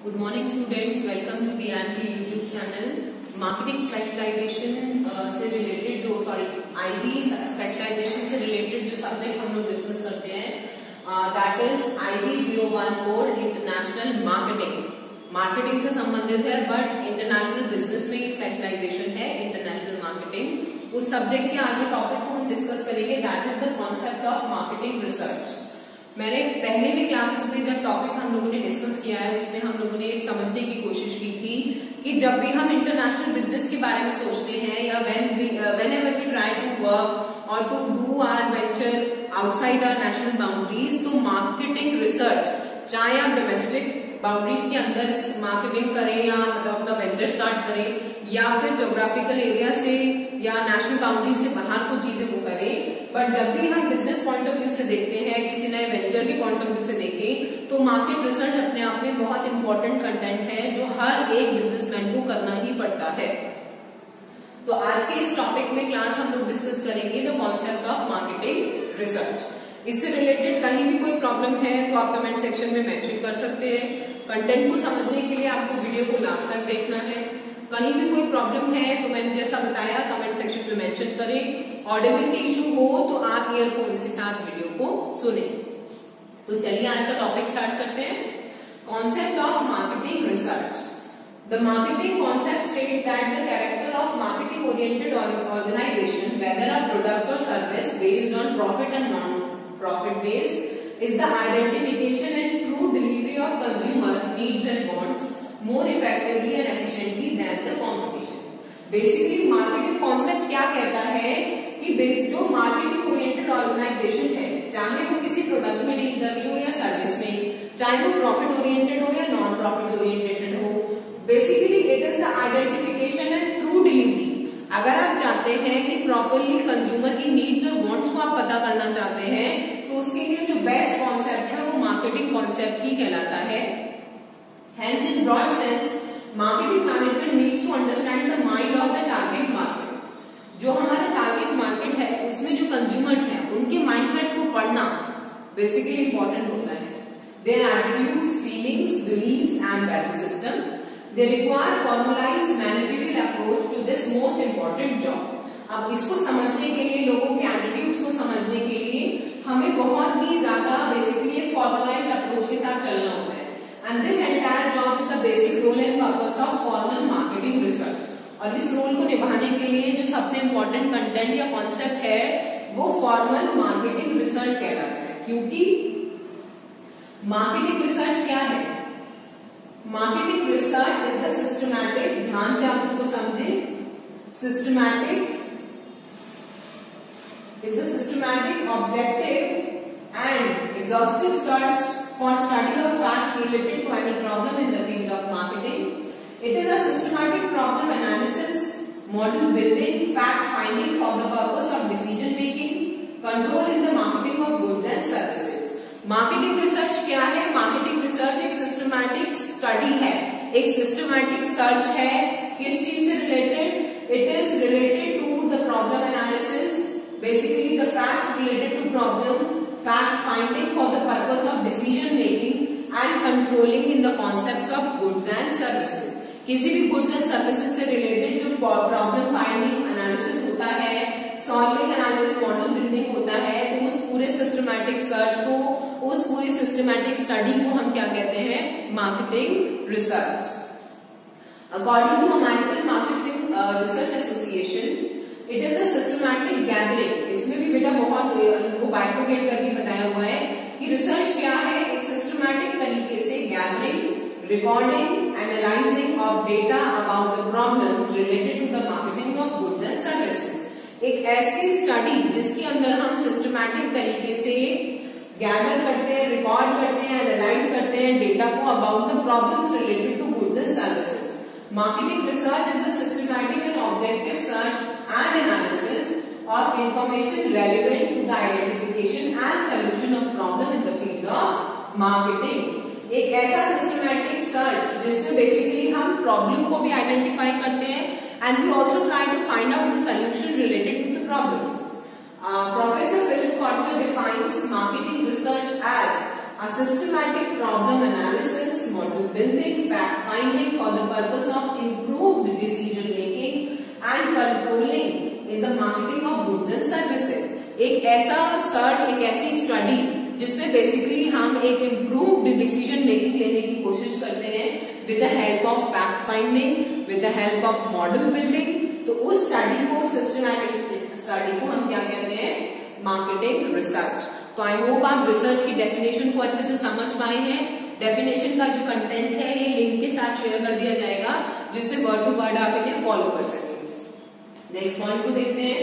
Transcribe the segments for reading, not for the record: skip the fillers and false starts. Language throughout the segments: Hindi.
Good morning students, welcome to the ANT YouTube channel. Marketing specialization से रिलेटेड IB स्पेशलाइजेशन से रिलेटेड जो सब्जेक्ट हम लोग डिस्कस करते हैं that is IB 01 code international marketing से संबंधित है, बट इंटरनेशनल बिजनेस में ही स्पेशलाइजेशन है इंटरनेशनल मार्केटिंग। उस सब्जेक्ट के आज टॉपिक को हम डिस्कस करेंगे that is the concept of marketing research. मैंने पहले भी क्लासेस में जब टॉपिक हम लोगों ने डिस्कस किया है उसमें हम लोगों ने समझने की कोशिश की थी कि जब भी हम इंटरनेशनल बिजनेस के बारे में सोचते हैं या whenever we try to work or to do our venture outside our national boundaries, तो मार्केटिंग रिसर्च चाहे आप डोमेस्टिक बाउंड्रीज के अंदर मार्केटिंग करें या मतलब अपना वेंचर स्टार्ट करें या फिर ज्योग्राफिकल एरिया से या नेशनल बाउंड्री से बाहर कुछ चीजें वो करें, बट जब भी हम बिजनेस पॉइंट ऑफ व्यू से देखते हैं, किसी नए वेंचर के पॉइंट ऑफ व्यू से देखें, तो मार्केट रिसर्च अपने आप में बहुत इंपॉर्टेंट कंटेंट है जो हर एक बिजनेसमैन को करना ही पड़ता है। तो आज के इस टॉपिक में क्लास हम लोग डिस्कस करेंगे the concept of marketing research. इससे रिलेटेड कहीं भी कोई प्रॉब्लम है तो आप कमेंट सेक्शन में मेंशन कर सकते हैं। कंटेंट को समझने के लिए आपको वीडियो को लास्ट तक देखना है। कहीं भी कोई प्रॉब्लम है तो मैंने जैसा बताया कमेंट सेक्शन में मेंशन करें। ऑडिबिलिटी इशू हो तो आप ईयरफोन्स के साथ वीडियो को सुने। तो चलिए आज का टॉपिक स्टार्ट करते हैं। Concept of marketing research. The marketing concept states that the character of marketing-oriented organization, whether a product or service based on profit and non-profit base, is the identification and true delivery of consumer needs and wants more effectively and efficiently than the competition. Basically, marketing concept क्या कहता है कि जो marketing-oriented organization है, चाहे वो किसी प्रोडक्ट में डील कर रही हो या सर्विस में, चाहे वो प्रॉफिट ओरिएंटेड हो या नॉन प्रॉफिट ओरिएंटेड हो, basically it is the identification and true delivery. अगर आप चाहते हैं कि प्रॉपरली कंज्यूमर की नीड्स और वांट्स को आप पता करना चाहते हैं तो उसके लिए जो बेस्ट कॉन्सेप्ट है वो मार्केटिंग कॉन्सेप्ट ही कहलाता है। Hence, in broad sense, marketing management needs to understand the mind of the target market। जो हमारा टारगेट मार्केट है उसमें जो कंज्यूमर्स हैं उनके माइंडसेट को पढ़ना बेसिकली इंपॉर्टेंट होता है। Their attitudes, feelings, beliefs and value system. They require formalized managerial approach to this most important job। अब इसको समझने के लिए, लोगों के एटीट्यूड्स को समझने के लिए हमें बहुत ही ज्यादा बेसिकली एक फॉर्मलाइज्ड अप्रोच के साथ चलना होता है। And this entire job is the basic role and purpose of formal marketing research. और इस रोल को निभाने के लिए जो सबसे इंपॉर्टेंट कंटेंट या कॉन्सेप्ट है वो फॉर्मल मार्केटिंग रिसर्च कहलाता है। क्योंकि मार्केटिंग रिसर्च क्या है? Marketing research is the systematic, ध्यान से आप इसको समझें, systematic is the systematic, objective and exhaustive search for study of facts related to any problem in the field of marketing. It is a systematic problem analysis, model building, fact finding for the purpose of decision making, control in the marketing of goods and services. Marketing research क्या है? मार्केटिंग रिसर्च एक सिस्टमैटिक स्टडी है, एक सिस्टमैटिक सर्च है। किस चीज से related? It is related to the problem analysis, basically the facts related to problem, fact finding for the purpose of decision making and controlling in the concepts of goods and services। किसी भी goods and services से related जो problem finding analysis होता है, solving analysis, model building होता है, तो उस पूरे systematic search को, उस पूरी systematic study को हम क्या कहते हैं? marketing research। According to American Marketing Research Association, it is a systematic gathering. इसमें भी बेटा बहुत इनको बाइफरकेट करके बताया हुआ है कि रिसर्च क्या है? एक सिस्टमैटिक तरीके से gathering, recording, analysing of data about the problems related to the marketing of goods and services. एक ऐसी स्टडी जिसके अंदर हम सिस्टमैटिक तरीके से गैदर करते हैं, रिकॉर्ड करते हैं, एनालाइज करते हैं डेटा को about the problems related to goods and services. Marketing research is a systematic and objective search and analysis of information relevant to the identification and solution of problem in the field of marketing। एक ऐसा systematic search जिसमें basically हम problem को भी identify करते हैं and we also try to find out the solution related to the problem। Professor Philip Kotler defines marketing research as a systematic problem analysis, model building, fact finding for the purpose of improved decision making and controlling in the marketing of goods and services. एक ऐसा सर्च, एक ऐसी स्टडी जिसमें बेसिकली हम एक इम्प्रूव्ड डिसीजन मेकिंग लेने की कोशिश करते हैं with the help of fact finding, with the help of model building. तो उस स्टडी को, सिस्टमैटिक स्टडी को हम क्या कहते हैं? Marketing research. तो आई होप आप रिसर्च की डेफिनेशन को अच्छे से समझ पाए हैं। डेफिनेशन का जो कंटेंट है ये लिंक के साथ शेयर कर दिया जाएगा, जिससे वर्ड टू वर्ड आप इन्हें फॉलो कर सकें। नेक्स्ट पॉइंट को देखते हैं,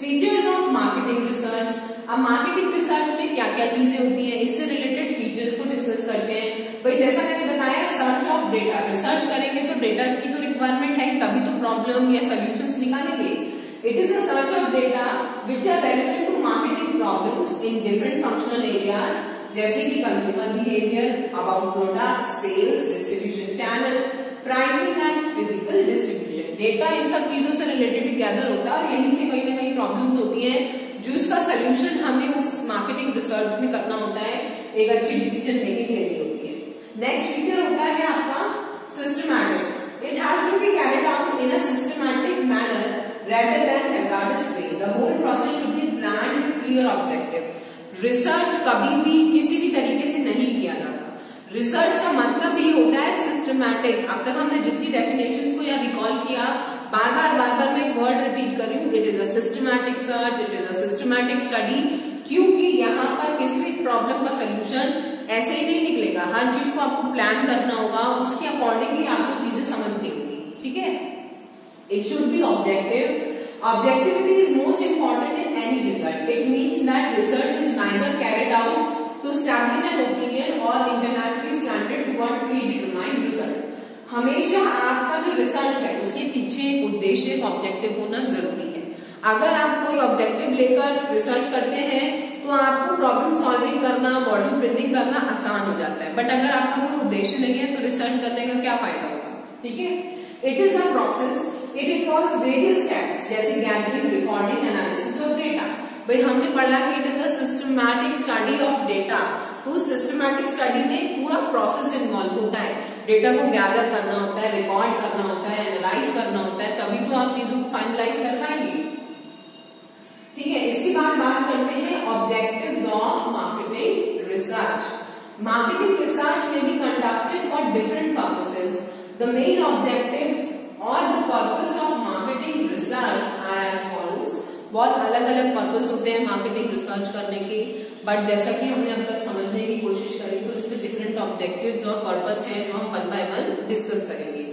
फीचर्स ऑफ मार्केटिंग रिसर्च। अब मार्केटिंग रिसर्च में क्या क्या चीजें होती हैं, इससे रिलेटेड फीचर्स को डिस्कस करते हैं। भाई जैसा मैंने बताया, सर्च ऑफ डेटा, रिसर्च करेंगे तो डेटा की तो रिक्वायरमेंट है, तभी तो प्रॉब्लम या सोल्यूशंस निकालेंगे। It is a search of data which are relevant to marketing problems in different functional areas, जैसे कि consumer behaviour, about product, sales, distribution channel, pricing and physical distribution. Data इन सब चीजों से रिलेटेड गैदर होता है और यहीं से कहीं ना कहीं प्रॉब्लम्स होती हैं जो इसका सोल्यूशन हमें उस मार्केटिंग रिसर्च में करना होता है, एक अच्छी डिसीजन मेकिंग लेनी होती है। नेक्स्ट फीचर होता है आपका systematic. It has to be carried out in a systematic manner rather than hazardous way. The whole process should be planned with clear objective. Research कभी भी किसी भी तरीके से नहीं किया जाता। रिसर्च का मतलब ही होता है सिस्टमैटिक। अब तक हमने जितनी डेफिनेशंस को या रिकॉल किया, बार बार मैं वर्ड रिपीट कर रही हूँ, it is a systematic search, it is a systematic study, क्योंकि यहाँ पर किसी भी प्रॉब्लम का सोल्यूशन ऐसे ही नहीं निकलेगा। हर चीज को आपको प्लान करना होगा, उसके अकॉर्डिंगली आपको चीजें समझनी होगी। ठीक है, it should be objective. Objectivity is most important in any result. It means that research is neither carried out to establish an opinion or internationally standard toward predetermined result. हमेशा आपका जो रिसर्च है उसके पीछे एक उद्देश्य, एक ऑब्जेक्टिव होना जरूरी है। अगर आप कोई ऑब्जेक्टिव लेकर रिसर्च करते हैं तो आपको प्रॉब्लम सॉल्विंग करना, मॉडल बिल्डिंग करना आसान हो जाता है, बट अगर आपका कोई उद्देश्य नहीं है तो रिसर्च करने का क्या फायदा होगा? ठीक है, it is a process, it involves various steps, जैसे gathering, recording, analysis of data. भाई हमने पढ़ा कि it is a systematic study of data, तो सिस्टमैटिक स्टडी में पूरा प्रोसेस इन्वॉल्व होता है। डेटा को गैदर करना होता है, रिकॉर्ड करना होता है, एनालाइज करना होता है, तभी तो आप चीजों को फाइनलाइज कर पाएंगे। ठीक है, इसके बाद बात करते हैं objectives of marketing research. Marketing research में be conducted for different purposes. The main objective or the purpose of marketing research are as follows. बहुत अलग अलग पर्पस होते हैं मार्केटिंग रिसर्च करने के, बट जैसा कि हमने अब तक समझने की कोशिश करी तो इसमें डिफरेंट ऑब्जेक्टिव्स और पर्पस हैं जो हम वन बाय वन डिस्कस करेंगे।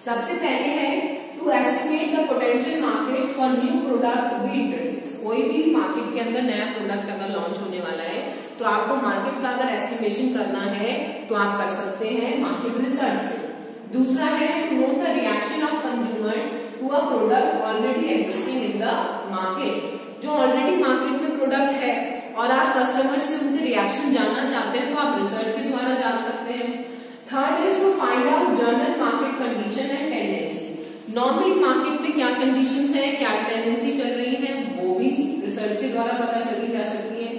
सबसे पहले है to estimate the potential market for new product to be introduce. कोई भी मार्केट के अंदर नया प्रोडक्ट अगर लॉन्च होने वाला है तो आपको मार्केट का अगर एस्टिमेशन करना है तो आप कर सकते हैं मार्केट रिसर्च से। दूसरा है to know the reaction of consumers to a product already existing in the market. जो ऑलरेडी मार्केट में प्रोडक्ट है और आप कस्टमर से उनके रिएक्शन जानना चाहते हैं तो आप रिसर्च के द्वारा जान सकते हैं। Third is to find out general market condition and tendency. Normal market में क्या कंडीशंस हैं, क्या टेंडेंसी चल रही है, वो भी रिसर्च के द्वारा पता चली जा सकती है।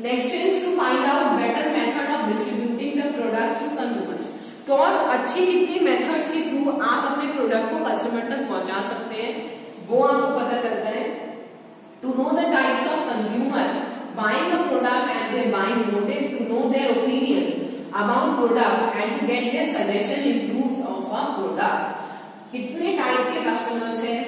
Next is to find out better method of distributing the products to consumers. तो और अच्छे कितने मेथड्स के थ्रू आप अपने प्रोडक्ट को कस्टमर तक पहुंचा सकते हैं, वो आपको पता चलता है। To know the types of consumer buying a product and their buying motive, to know their opinion about product and to get their suggestion improve of a product. कितने टाइप के कस्टमर्स हैं,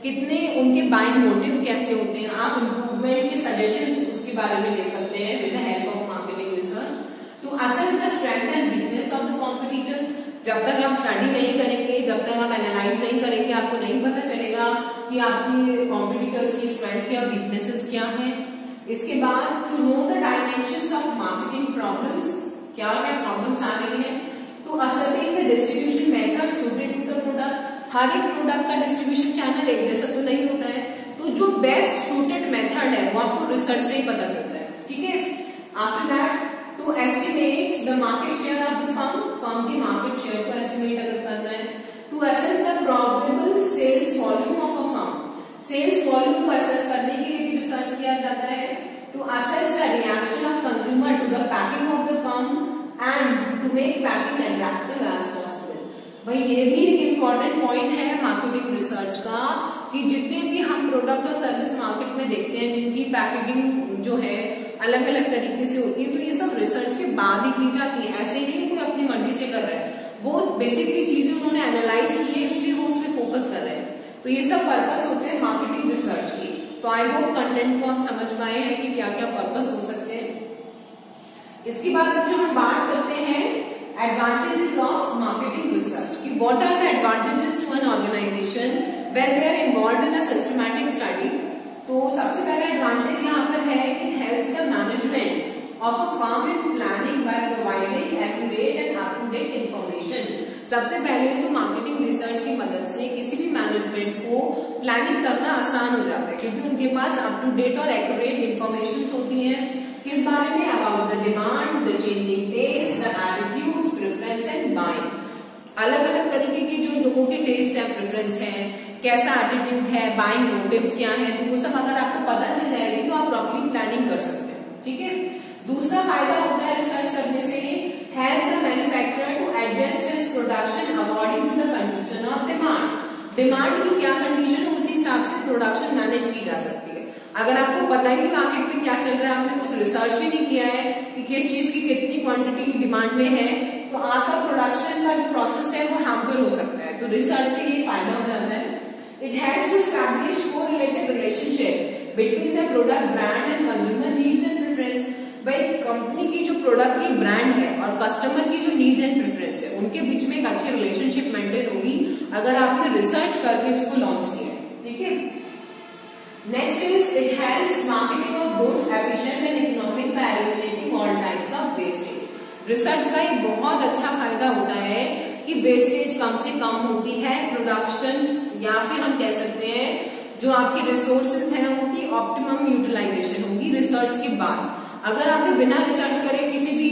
कितने उनके बाइंग मोटिव कैसे होते हैं, आप इम्प्रूवमेंट के सजेशन उसके बारे में ले सकते हैं with the help of marketing research. To assess the strength and weakness of the competitors. जब तक आप स्टडी नहीं करेंगे, जब तक आप एनालाइज नहीं करेंगे, आपको नहीं पता चलेगा कि आपकी कॉम्पिटिटर्स की स्ट्रेंथ या वीकनेसेस क्या है। इसके बाद to know the dimensions of marketing problems, क्या क्या प्रॉब्लम्स आ रही हैं। To ascertain the distribution method suited to the product. हर एक प्रोडक्ट का डिस्ट्रीब्यूशन चैनल एक जैसा तो नहीं होता है, तो जो बेस्ट सूटेड मेथड है वो आपको रिसर्च से ही पता चलता है। ठीक है, after that to estimate the market share of the firm की मार्केट शेयर को एस्टिमेट अगर करना है। To assess the probable sales volume of a firm. Sales volume को असेस करने के लिए भी रिसर्च किया जाता है। To assess the reaction of consumer to the packing of the firm and to make make packing attractive as possible। भाई ये भी एक इम्पॉर्टेंट पॉइंट है मार्केटिंग रिसर्च का कि जितने भी हम प्रोडक्ट और सर्विस मार्केट में देखते हैं जिनकी पैकेजिंग जो है अलग अलग तरीके से होती है, तो ये सब रिसर्च के बाद ही की जाती है। ऐसे नहीं कोई अपनी मर्जी से कर रहा है, वो बेसिकली चीजें उन्होंने एनालाइज की है इसलिए वो उस पर फोकस कर रहे हैं। तो ये सब पर्पस होते हैं मार्केटिंग रिसर्च की। तो आई होप कंटेंट को आप समझ पाए हैं कि क्या क्या पर्पस हो सकते हैं। इसके बाद बच्चों हम बात करते हैं एडवांटेजेस ऑफ मार्केटिंग रिसर्च कि what are the advantages to an organization when they are involved in a systematic study. तो सबसे पहला एडवांटेज यहाँ पर है कि it helps the management of a firm in planning by providing accurate and up-to-date information। सबसे पहले तो मार्केटिंग रिसर्च की मदद से किसी भी मैनेजमेंट को प्लानिंग करना आसान हो जाता है क्योंकि उनके पास अप टू डेट और एक्यूरेट इंफॉर्मेशन होती हैं। किस बारे में? About the demand, the changing taste, the attitudes, preference and buying. अलग अलग तरीके के जो लोगों के टेस्ट है, प्रेफरेंस है, कैसा एटीट्यूड है, बाइंग मोटिव्स क्या है, तो वो सब अगर आपको पता चल जाएगी तो आप प्रॉपर्ली प्लानिंग कर सकते हैं। ठीक है। दूसरा फायदा होता है रिसर्च करने से, help the manufacturer to adjust his production according to the condition of demand. Demand की क्या कंडीशन है उसी हिसाब से प्रोडक्शन मैनेज की जा सकती है। अगर आपको पता ही मार्केट में क्या चल रहा है, आपने कुछ रिसर्च ही नहीं किया है कि किस चीज की कितनी क्वांटिटी डिमांड में है, तो आपका प्रोडक्शन का जो प्रोसेस है वो हार्मफुल हो सकता है। तो रिसर्च से ये फायदा हो जाता है। It helps to establish correlated relationship between the product brand and consumer needs and preference. भाई कंपनी की जो प्रोडक्ट की ब्रांड है और कस्टमर की जो नीड एंड प्रेफरेंस है उनके बीच में एक अच्छी रिलेशनशिप मेंटेन होगी अगर आपने रिसर्च करके उसको लॉन्च किया है। ठीक है। Next is it helps marketing of goods efficient and economic bye eliminating all types of wastage. Research का एक बहुत अच्छा फायदा होता है कि वेस्टेज कम से कम होती है, प्रोडक्शन या फिर हम कह सकते हैं जो आपके रिसोर्सेज हैं उनकी ऑप्टिमम यूटिलाइजेशन होगी रिसर्च के बाद। अगर आपने बिना रिसर्च करे किसी भी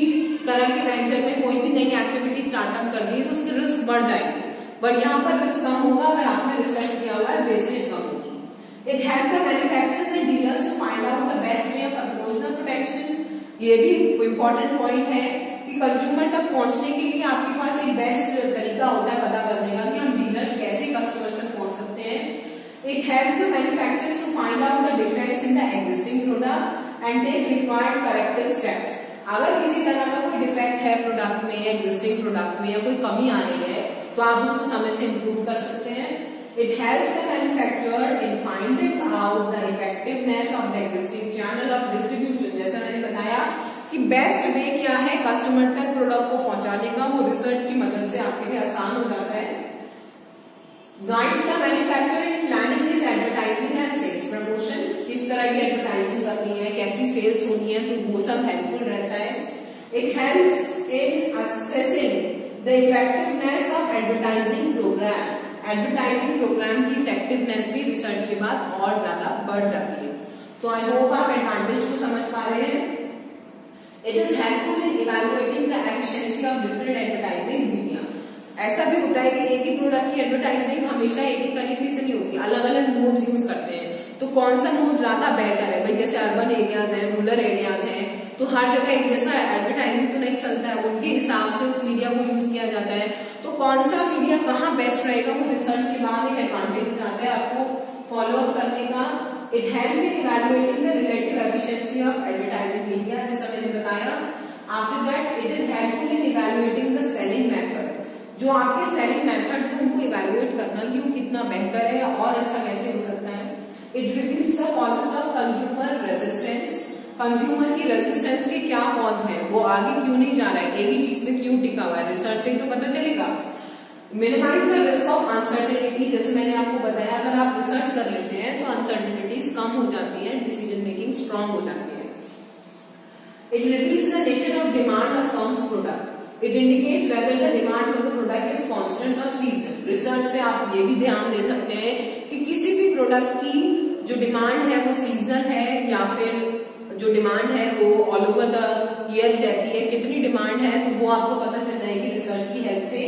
तरह के वेंचर में कोई भी नई एक्टिविटी स्टार्टअप कर दी तो उसकी रिस्क बढ़ जाएगी, बट यहाँ पर रिस्क कम होगा अगर आपने रिसर्च किया हुआ है, वेस्टेज कम होगी। It help the manufacturers and dealers to find out the best way of approach the protection. ये भी इम्पोर्टेंट पॉइंट है कि कंज्यूमर तक पहुंचने के लिए आपके पास एक बेस्ट तरीका होता है पता करने का कि हम डीलर्स कैसे कस्टमर्स तक पहुंच सकते हैं। It help the manufacturers to find out the defects in the existing product and take required corrective steps. अगर किसी तरह का कोई डिफेक्ट है प्रोडक्ट में, एग्जिस्टिंग प्रोडक्ट में या कोई कमी आ रही है तो आप उसको समय से इम्प्रूव कर सकते हैं। It helps the manufacturer in finding out the effectiveness of the existing channel of distribution. जैसा मैंने बताया कि बेस्ट वे क्या है कस्टमर तक प्रोडक्ट को पहुंचाने का, वो रिसर्च की मदद से आपके लिए आसान हो जाता है। Guides the manufacturer in planning his advertising and sales promotion. किस तरह की एडवर्टाइजिंग करनी है, कैसी सेल्स होनी है, तो वो सब हेल्पफुल रहता है। It helps in assessing the effectiveness of advertising program. Advertising program की इफेक्टिवनेस भी रिसर्च के बाद और ज्यादा बढ़ जाती है। तो आई होप आप एडवांटेज को समझ पा रहे हैं। It is helpful in evaluating the efficiency of different advertising media. ऐसा भी होता है कि एक ही प्रोडक्ट की एडवर्टाइजिंग हमेशा एक ही तरीके से नहीं होती, अलग अलग मोड्स यूज करते हैं, तो कौन सा मोड ज्यादा बेहतर है। भाई जैसे अर्बन एरियाज है, रूरल एरियाज है, तो हर जगह एक जैसा एडवर्टाइजिंग तो नहीं चलता है, उनके हिसाब से उस मीडिया को यूज किया जाता है। तो कौन सा मीडिया कहाँ बेस्ट रहेगा वो रिसर्च के बाद एक एडवांटेज आता है आपको फॉलो अप करने का। It help in evaluating the relative efficiency of advertising media, जैसा मैंने बताया। After that it is helpful in evaluating the selling method. जो आपके सेलिंग मेथड है उनको इवैल्यूएट करना कि वो कितना बेहतर है और अच्छा कैसे हो सकता है। It reveals the causes of consumer resistance. Consumer की रेजिस्टेंस के क्या कॉज है, वो आगे क्यों नहीं जा रहा है, एक ही चीज में क्यों टिका हुआ है, रिसर्च से तो पता चलेगा। Minimise the risk of uncertainty. जैसे मैंने आपको बताया अगर आप रिसर्च कर लेते हैं तो अनसर्टेनिटीज कम हो जाती है, डिसीजन मेकिंग स्ट्रांग हो जाती है। It reveals the nature of demand of firms product. It indicates whether the demand for the product is constant और सीजनल। रिसर्च से आप ये भी ध्यान दे सकते हैं कि किसी भी प्रोडक्ट की जो डिमांड है वो सीजनल है या फिर जो डिमांड है वो ऑल ओवर द ईयर रहती है, कितनी डिमांड है तो वो आपको पता चल जाएगी रिसर्च की हेल्प से।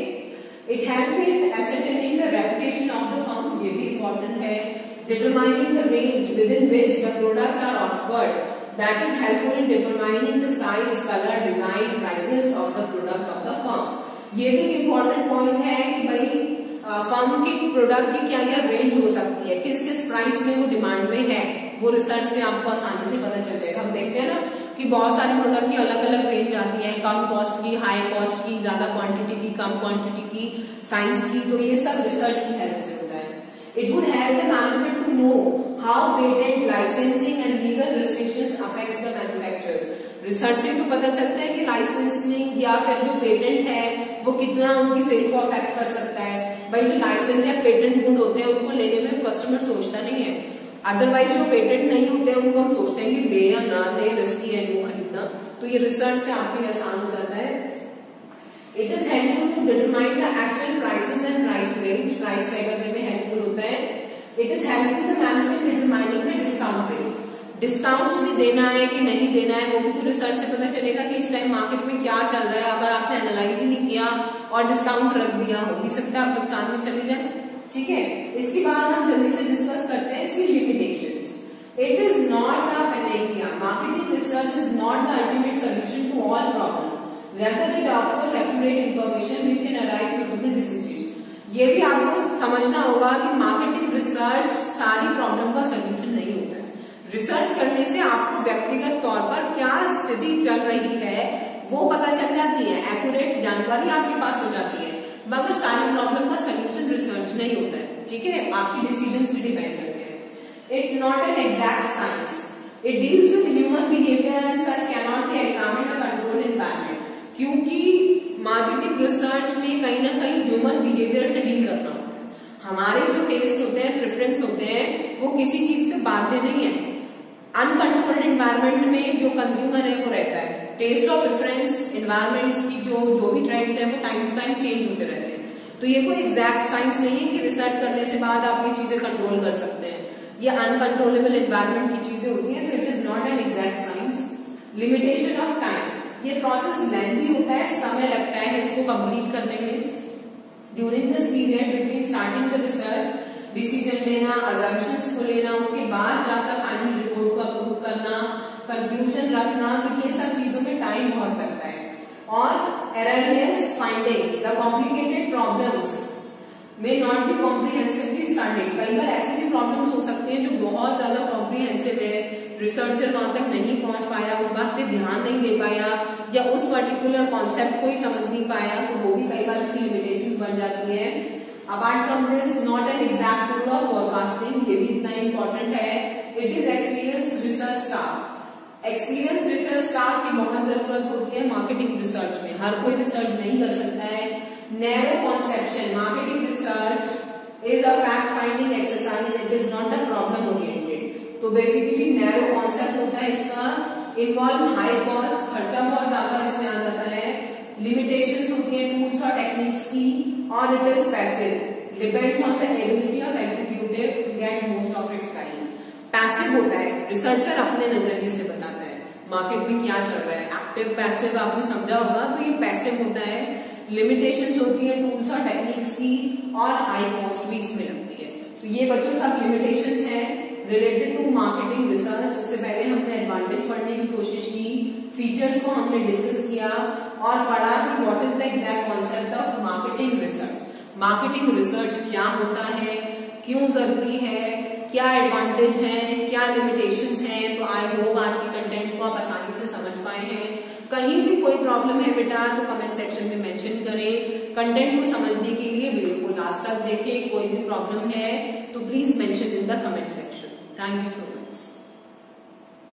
It help in ascertaining the reputation of the firm, ये भी इम्पोर्टेंट है। Determining the range within which the products are offered that is helpful in determining the size, color, design, prices of the product of the firm. ये भी इम्पोर्टेंट पॉइंट है कि भाई फर्म के प्रोडक्ट की क्या क्या रेंज हो सकती है, किस किस प्राइस में वो डिमांड में है, वो रिसर्च से आपको आसानी से पता चल जाएगा। हम देखते हैं ना कि बहुत सारे प्रोडक्ट की अलग अलग रेंज आती है, कम कॉस्ट की, हाई कॉस्ट की, ज्यादा क्वांटिटी की, कम क्वांटिटी की, साइज की, तो ये सब रिसर्च की हेल्प से होता है। It would help the management to know how patent, licensing and legal restrictions affects the manufacturers. Research से तो पता चलता है कि लाइसेंसिंग या फिर जो पेटेंट है वो कितना उनकी सेल को अफेक्ट कर सकता है। भाई जो लाइसेंस या पेटेंट गुड होते हैं उनको लेने में कस्टमर सोचता नहीं है, अदरवाइज जो पेटेंट नहीं होते हैं उनको हम सोचते हैं कि ले या ना ले, रिस्की है वो खरीदना। तो ये रिसर्च से आपके लिए आसान हो जाता है। It is helpful to determine the actual prices and price range, price तय करने में हेल्पफुल होता है। It is helpful the management determining the discount rate, discounts भी देना है कि नहीं देना है वो भी तो रिसर्च से पता चलेगा कि इस टाइम मार्केट में क्या चल रहा है। अगर आपने एनालाइज ही नहीं किया और डिस्काउंट रख दिया, हो भी सकता है आप नुकसान में चले जाए। ठीक है, इसके बाद हम जल्दी से डिस्कस करते हैं इसकी limitations. It is not the panacea, marketing research is not the ultimate solution to all problem, rather it offers accurate information which can arise suitable decision. ये भी आपको समझना होगा कि मार्केटिंग रिसर्च सारी प्रॉब्लम का सोल्यूशन नहीं होता है। रिसर्च करने से आपको व्यक्तिगत तौर पर क्या स्थिति चल रही है वो पता चल जाती है, एक्यूरेट जानकारी आपके पास हो जाती है, मगर सारी प्रॉब्लम का सोल्यूशन रिसर्च नहीं होता है। ठीक है, आपकी डिसीजंस भी डिपेंड करते हैं। It not an exact science, it deals with human behaviour and such can not be examined in a controlled environment. क्योंकि मार्केटिंग रिसर्च में कहीं ना कहीं ह्यूमन बिहेवियर से डील करना होता है। हमारे जो टेस्ट होते हैं, प्रेफरेंस होते हैं, वो किसी चीज पे बाध्य नहीं है। अनकंट्रोल्ड एनवायरनमेंट में जो कंज्यूमर है वो रहता है, टेस्ट और प्रेफरेंस एनवायरनमेंट्स की जो भी ट्रेंड्स है वो टाइम टू टाइम चेंज होते रहते हैं। तो ये कोई एग्जैक्ट साइंस नहीं है कि रिसर्च करने से बाद आप ये चीजें कंट्रोल कर सकते हैं। ये अनकंट्रोलेबल एनवायरनमेंट की चीजें होती हैं, तो it is not an exact science. Limitation of time, ये प्रोसेस लेंथी होता है, समय लगता है इसको कंप्लीट करने में। During this period between starting the research, decision लेना, अजम्पशंस को लेना, उसके बाद जाकर फाइनल रिपोर्ट को अप्रूव करना, कंक्लूजन रखना, तो ये सब चीजों में टाइम बहुत लगता है। और errorless findings, the complicated problems may not be comprehensively studied. कई बार ऐसे भी प्रॉब्लम्स हो सकते हैं जो बहुत ज्यादा कॉम्प्रिहेंसिव है, रिसर्चर वहां तक नहीं पहुंच पाया, उस बात पे ध्यान नहीं दे पाया, या उस पर्टिकुलर कॉन्सेप्ट को ही समझ नहीं पाया, तो वो भी कई बार इसकी लिमिटेशन बन जाती है। Apart from this, not an exact tool of forecasting, ये भी इतना इंपॉर्टेंट है। It is experience research staff, experience research staff की बहुत जरूरत होती है मार्केटिंग रिसर्च में, हर कोई रिसर्च नहीं कर सकता है। Narrow conception, marketing research is a fact finding exercise, it is not a problem oriented. तो बेसिकली नैरो कॉन्सेप्ट होता है इसका, इन्वॉल्व हाई कॉस्ट, खर्चा बहुत ज्यादा इसमें आ जाता है, लिमिटेशंस होती है टूल्स और टेक्निक्स की, और it is passive, depends on the ability of executive to get most of its time. Passive होता है, रिसर्चर अपने नजरिए से बताता है मार्केट में क्या चल रहा है। एक्टिव पैसिव आपने समझा होगा, तो ये पैसिव होता है। लिमिटेशंस होती है टूल्स और टेक्निक्स की, और हाई कॉस्ट भी इसमें लगती है। तो ये बच्चों सब लिमिटेशंस हैं रिलेटेड टू मार्केटिंग रिसर्च। उससे पहले हमने एडवांटेज पढ़ने की कोशिश की, फीचर्स को हमने डिस्कस किया और पढ़ा कि what is the exact concept of marketing research. Marketing research क्या होता है, क्यों जरूरी है, क्या एडवांटेज है, क्या लिमिटेशंस हैं। तो आई होप आज की कंटेंट को आप आसानी से समझ पाए हैं। कहीं भी कोई प्रॉब्लम है बेटा तो कमेंट सेक्शन में मेंशन करें। कंटेंट को समझने के लिए वीडियो को लास्ट तक देखें। कोई भी प्रॉब्लम है तो please mention in the comment section. Thank you so much.